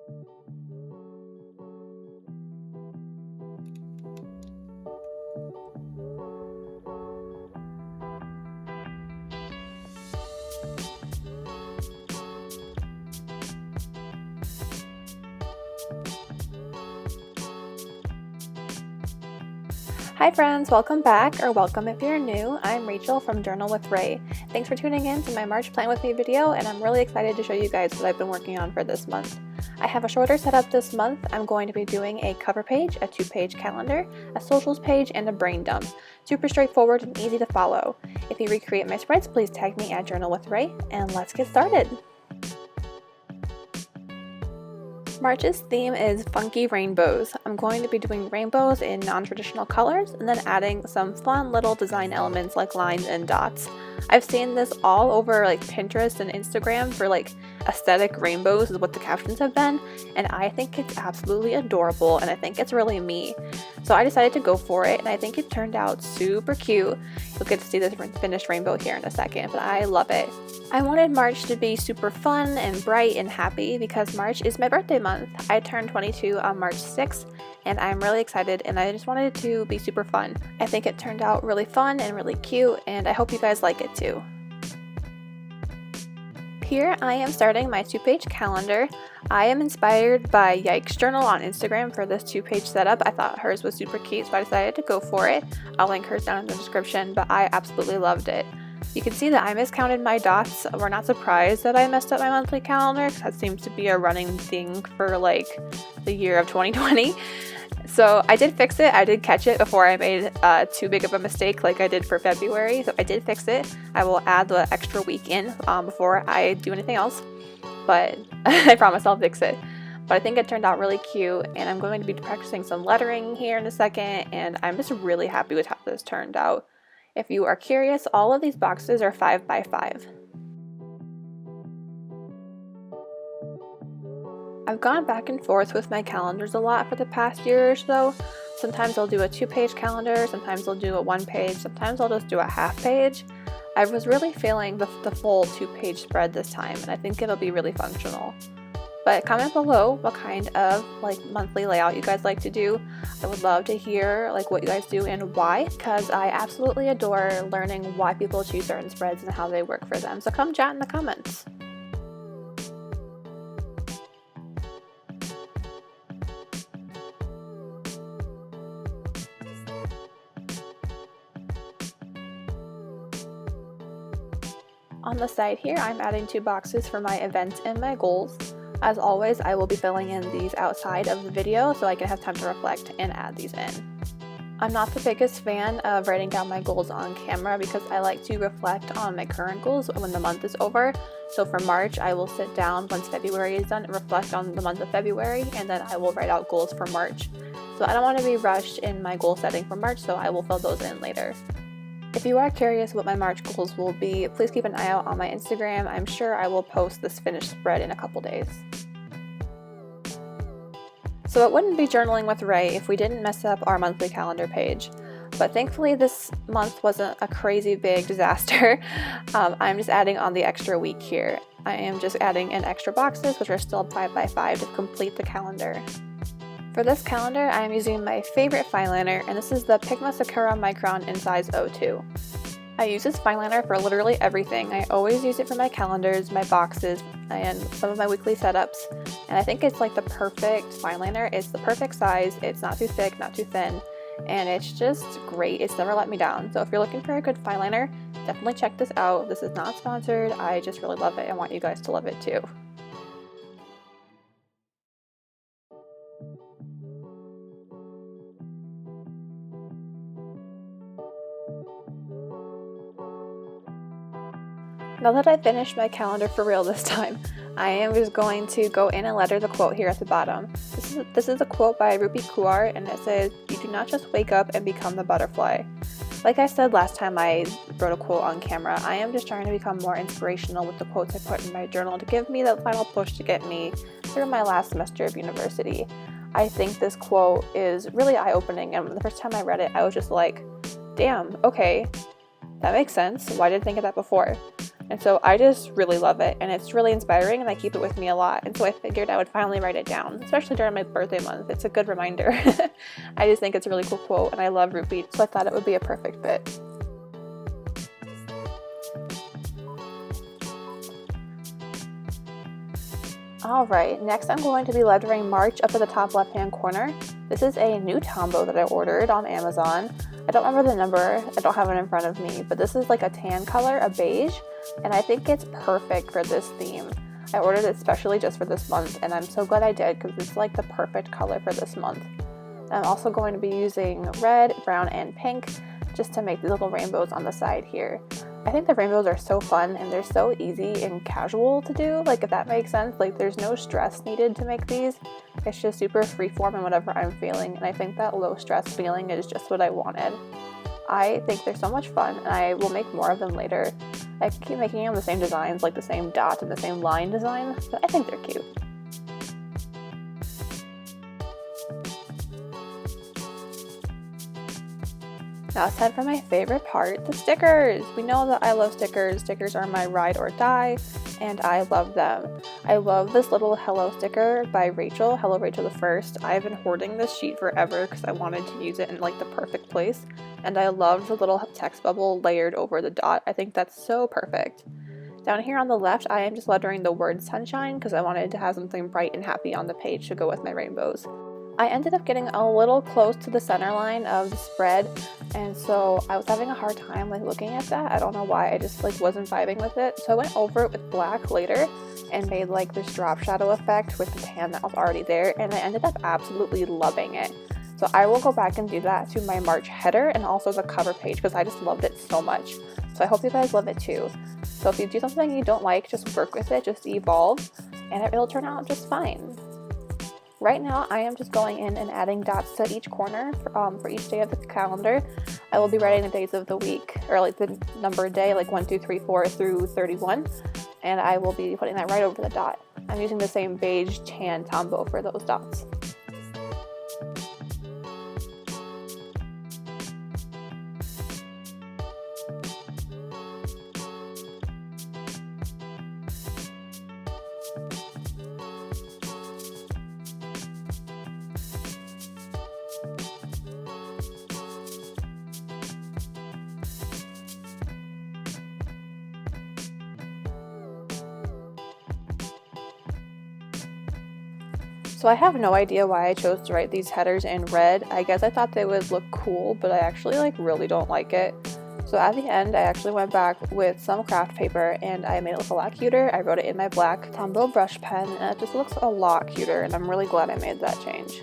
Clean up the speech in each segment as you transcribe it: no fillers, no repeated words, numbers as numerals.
Hi friends, welcome back, or welcome if you're new. I'm Rachel from Journal with Ray. Thanks for tuning in to my March Plan With Me video, and I'm really excited to show you guys what I've been working on for this month. I have a shorter setup this month. I'm going to be doing a cover page, a 2-page calendar, a socials page, and a brain dump. Super straightforward and easy to follow. If you recreate my spreads, please tag me at Journal with Ray, and let's get started. March's theme is funky rainbows. I'm going to be doing rainbows in non-traditional colors and then adding some fun little design elements like lines and dots. I've seen this all over like Pinterest and Instagram for like aesthetic rainbows is what the captions have been, and I think it's absolutely adorable and I think it's really me. So I decided to go for it and I think it turned out super cute. You'll get to see the finished rainbow here in a second, but I love it. I wanted March to be super fun and bright and happy because March is my birthday month. I turned 22 on March 6th and I'm really excited and I just wanted it to be super fun. I think it turned out really fun and really cute and I hope you guys like it too. Here I am starting my 2-page calendar. I am inspired by Yikes Journal on Instagram for this 2-page setup. I thought hers was super cute, so I decided to go for it. I'll link hers down in the description, but I absolutely loved it. You can see that I miscounted my dots. We're not surprised that I messed up my monthly calendar because that seems to be a running thing for like the year of 2020. So I did fix it. I did catch it before I made too big of a mistake like I did for February. So I did fix it. I will add the extra week in before I do anything else. But I promise I'll fix it. But I think it turned out really cute and I'm going to be practicing some lettering here in a second. And I'm just really happy with how this turned out. If you are curious, all of these boxes are 5 by 5. I've gone back and forth with my calendars a lot for the past year or so. Sometimes I'll do a 2-page calendar, sometimes I'll do a 1-page, sometimes I'll just do a half-page. I was really feeling the full 2-page spread this time, and I think it'll be really functional. But comment below what kind of like monthly layout you guys like to do. I would love to hear like what you guys do and why, because I absolutely adore learning why people choose certain spreads and how they work for them. So come chat in the comments. On the side here, I'm adding 2 boxes for my events and my goals. As always, I will be filling in these outside of the video so I can have time to reflect and add these in. I'm not the biggest fan of writing down my goals on camera because I like to reflect on my current goals when the month is over. So for March, I will sit down once February is done and reflect on the month of February, and then I will write out goals for March. So I don't want to be rushed in my goal setting for March, so I will fill those in later. If you are curious what my March goals will be, please keep an eye out on my Instagram. I'm sure I will post this finished spread in a couple days. So it wouldn't be journaling with Ray if we didn't mess up our monthly calendar page. But thankfully this month wasn't a crazy big disaster. I'm just adding on the extra week here. I am just adding in extra boxes, which are still 5 by 5 to complete the calendar. For this calendar, I am using my favorite fine liner, and this is the Pigma Sakura Micron in size 02. I use this fine liner for literally everything. I always use it for my calendars, my boxes, and some of my weekly setups. And I think it's like the perfect fine liner. It's the perfect size. It's not too thick, not too thin, and it's just great. It's never let me down. So if you're looking for a good fine liner, definitely check this out. This is not sponsored. I just really love it. I want you guys to love it too. Now that I've finished my calendar for real this time, I am just going to go in and letter the quote here at the bottom. This is a quote by Rupi Kaur, and it says, "You do not just wake up and become the butterfly." Like I said last time I wrote a quote on camera, I am just trying to become more inspirational with the quotes I put in my journal to give me that final push to get me through my last semester of university. I think this quote is really eye-opening, and the first time I read it, I was just like, damn, okay, that makes sense. Why didn't I think of that before? And so I just really love it, and it's really inspiring, and I keep it with me a lot. And so I figured I would finally write it down, especially during my birthday month. It's a good reminder. I just think it's a really cool quote, and I love root beer, so I thought it would be a perfect fit. Alright, next I'm going to be lettering March up at the top left hand corner. This is a new Tombow that I ordered on Amazon. I don't remember the number, I don't have it in front of me, but this is like a tan color, a beige, and I think it's perfect for this theme. I ordered it especially just for this month, and I'm so glad I did because it's like the perfect color for this month. I'm also going to be using red, brown, and pink just to make the little rainbows on the side here. I think the rainbows are so fun, and they're so easy and casual to do, like if that makes sense. Like there's no stress needed to make these. It's just super freeform and whatever I'm feeling, and I think that low stress feeling is just what I wanted. I think they're so much fun, and I will make more of them later. I keep making them the same designs, like the same dot and the same line design, but I think they're cute. Now it's time for my favorite part, the stickers. We know that I love stickers. Stickers are my ride or die, and I love them. I love this little hello sticker by Rachel, Hello Rachel the First. I've been hoarding this sheet forever because I wanted to use it in like the perfect place, and I love the little text bubble layered over the dot. I think that's so perfect. Down here on the left, I am just lettering the word sunshine because I wanted to have something bright and happy on the page to go with my rainbows. I ended up getting a little close to the center line of the spread, and so I was having a hard time like looking at that. I don't know why, I just like wasn't vibing with it. So I went over it with black later and made like this drop shadow effect with the tan that was already there, and I ended up absolutely loving it. So I will go back and do that to my March header and also the cover page because I just loved it so much. So I hope you guys love it too. So if you do something you don't like, just work with it, just evolve, and it'll turn out just fine. Right now, I am just going in and adding dots to each corner for each day of the calendar. I will be writing the days of the week, or like the number of day, like 1, 2, 3, 4 through 31, and I will be putting that right over the dot. I'm using the same beige tan Tombow for those dots. So I have no idea why I chose to write these headers in red. I guess I thought they would look cool, but I actually like really don't like it. So at the end, I actually went back with some craft paper and I made it look a lot cuter. I wrote it in my black Tombow brush pen, and it just looks a lot cuter, and I'm really glad I made that change.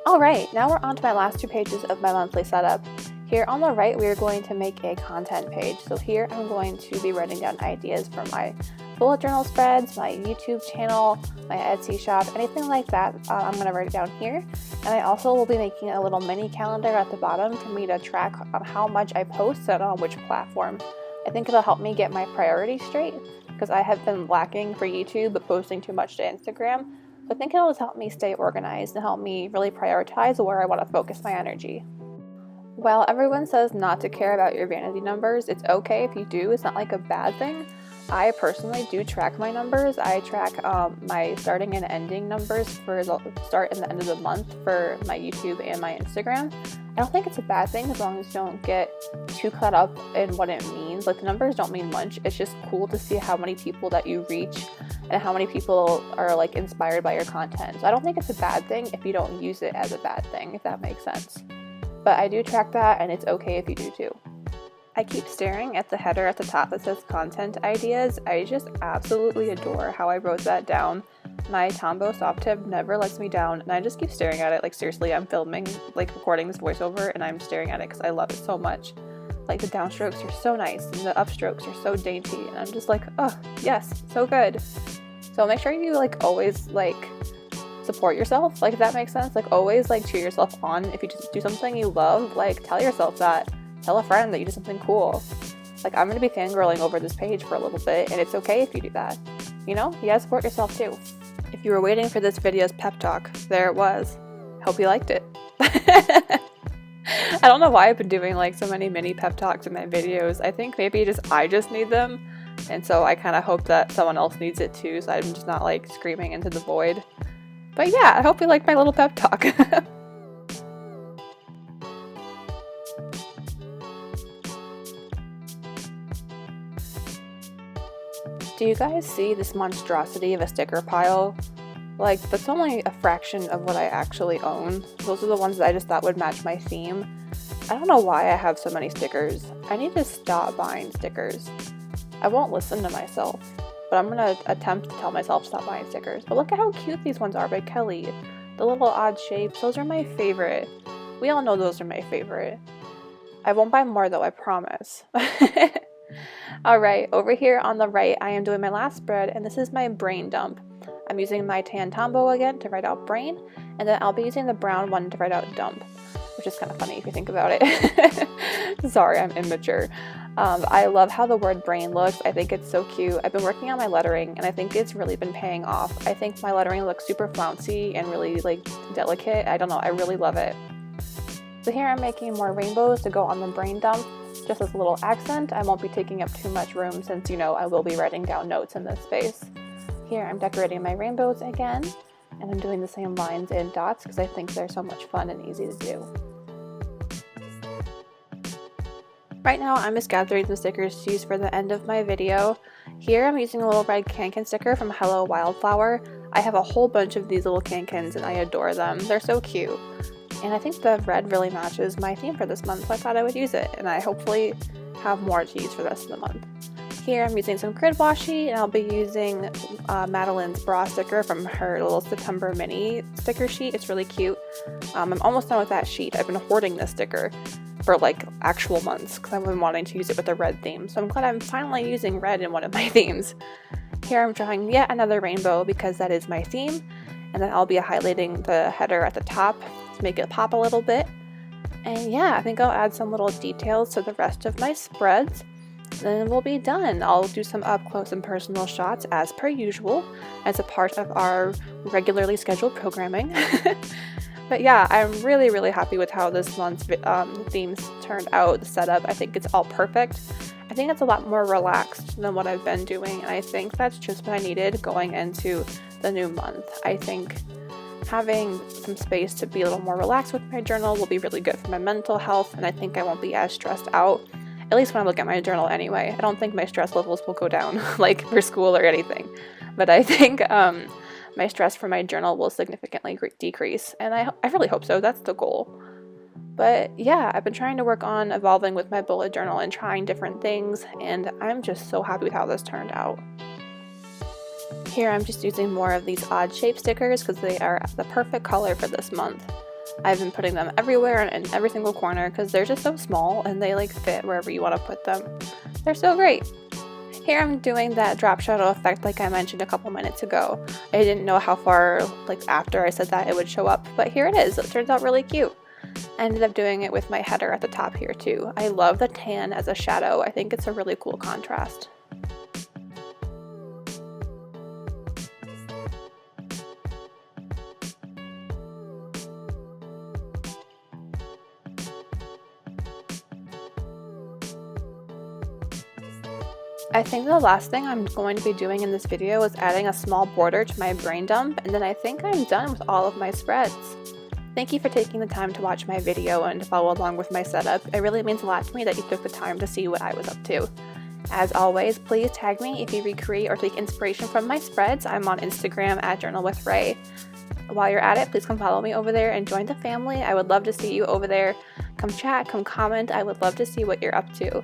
Alright, now we're on to my last 2 pages of my monthly setup. Here on the right, we are going to make a content page. So here I'm going to be writing down ideas for my bullet journal spreads, my YouTube channel, my Etsy shop, anything like that. I'm going to write it down here. And I also will be making a little mini calendar at the bottom for me to track on how much I post and on which platform. I think it'll help me get my priorities straight because I have been lacking for YouTube but posting too much to Instagram. So I think it'll just help me stay organized and help me really prioritize where I want to focus my energy. While everyone says not to care about your vanity numbers, it's okay if you do. It's not like a bad thing. I personally do track my numbers. I track my starting and ending numbers for the start and the end of the month for my YouTube and my Instagram. I don't think it's a bad thing as long as you don't get too caught up in what it means. Like the numbers don't mean much. It's just cool to see how many people that you reach and how many people are like inspired by your content. So I don't think it's a bad thing if you don't use it as a bad thing, if that makes sense. But I do track that, and it's okay if you do too. I keep staring at the header at the top that says content ideas. I just absolutely adore how I wrote that down. My Tombow soft tip never lets me down, and I just keep staring at it. Like seriously, I'm filming, like recording this voiceover, and I'm staring at it because I love it so much. Like the downstrokes are so nice, and the upstrokes are so dainty, and I'm just like, oh yes, so good. So make sure you like always like support yourself, like if that makes sense. Like always like cheer yourself on. If you just do something you love, like tell yourself that. Tell a friend that you did something cool. Like I'm gonna be fangirling over this page for a little bit, and it's okay if you do that. You know, you gotta support yourself too. If you were waiting for this video's pep talk, there it was. Hope you liked it. I don't know why I've been doing like so many mini pep talks in my videos. I think maybe I just need them, and so I kind of hope that someone else needs it too, so I'm just not like screaming into the void. But yeah, I hope you like my little pep talk. Do you guys see this monstrosity of a sticker pile? Like, that's only a fraction of what I actually own. Those are the ones that I just thought would match my theme. I don't know why I have so many stickers. I need to stop buying stickers. I won't listen to myself, but I'm gonna attempt to tell myself to stop buying stickers. But look at how cute these ones are by Kelly. The little odd shapes, those are my favorite. We all know those are my favorite. I won't buy more though, I promise. Alright, over here on the right, I am doing my last spread, and this is my brain dump. I'm using my tan Tombow again to write out brain, and then I'll be using the brown one to write out dump, which is kind of funny if you think about it. Sorry, I'm immature. I love how the word brain looks. I think it's so cute. I've been working on my lettering, and I think it's really been paying off. I think my lettering looks super flouncy and really like delicate. I don't know, I really love it. So here I'm making more rainbows to go on the brain dump. Just as a little accent, I won't be taking up too much room since, you know, I will be writing down notes in this space. Here I'm decorating my rainbows again, and I'm doing the same lines and dots because I think they're so much fun and easy to do. Right now I'm just gathering the stickers to use for the end of my video. Here I'm using a little red cancan sticker from Hello Wildflower. I have a whole bunch of these little cancans and I adore them. They're so cute. And I think the red really matches my theme for this month, so I thought I would use it, and I hopefully have more to use for the rest of the month. Here I'm using some grid washi, and I'll be using Madeline's bra sticker from her little September mini sticker sheet. It's really cute. I'm almost done with that sheet. I've been hoarding this sticker for like actual months because I've been wanting to use it with a red theme, so I'm glad I'm finally using red in one of my themes. Here I'm drawing yet another rainbow because that is my theme, and then I'll be highlighting the header at the top to make it pop a little bit. And yeah, I think I'll add some little details to the rest of my spreads. Then we'll be done. I'll do some up close and personal shots as per usual as a part of our regularly scheduled programming. But yeah, I'm really happy with how this month's themes turned out, the setup. I think it's all perfect. I think it's a lot more relaxed than what I've been doing, and I think that's just what I needed going into the new month. I think having some space to be a little more relaxed with my journal will be really good for my mental health, and I think I won't be as stressed out, at least when I look at my journal anyway. I don't think my stress levels will go down like for school or anything, but I think my stress for my journal will significantly decrease, and I really hope so. That's the goal. But yeah, I've been trying to work on evolving with my bullet journal and trying different things, and I'm just so happy with how this turned out. Here I'm just using more of these odd shape stickers because they are the perfect color for this month. I've been putting them everywhere and in every single corner because they're just so small and they like fit wherever you want to put them. They're so great. Here I'm doing that drop shadow effect like I mentioned a couple minutes ago. I didn't know how far after I said that it would show up, but here it is. It turns out really cute. I ended up doing it with my header at the top here too. I love the tan as a shadow. I think it's a really cool contrast. I think the last thing I'm going to be doing in this video is adding a small border to my brain dump, and then I think I'm done with all of my spreads. Thank you for taking the time to watch my video and to follow along with my setup. It really means a lot to me that you took the time to see what I was up to. As always, please tag me if you recreate or take inspiration from my spreads. I'm on Instagram at journalwithray. While you're at it, please come follow me over there and join the family. I would love to see you over there. Come chat, come comment. I would love to see what you're up to.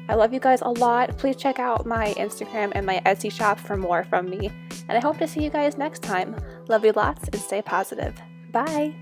I love you guys a lot. Please check out my Instagram and my Etsy shop for more from me. And I hope to see you guys next time. Love you lots and stay positive. Bye!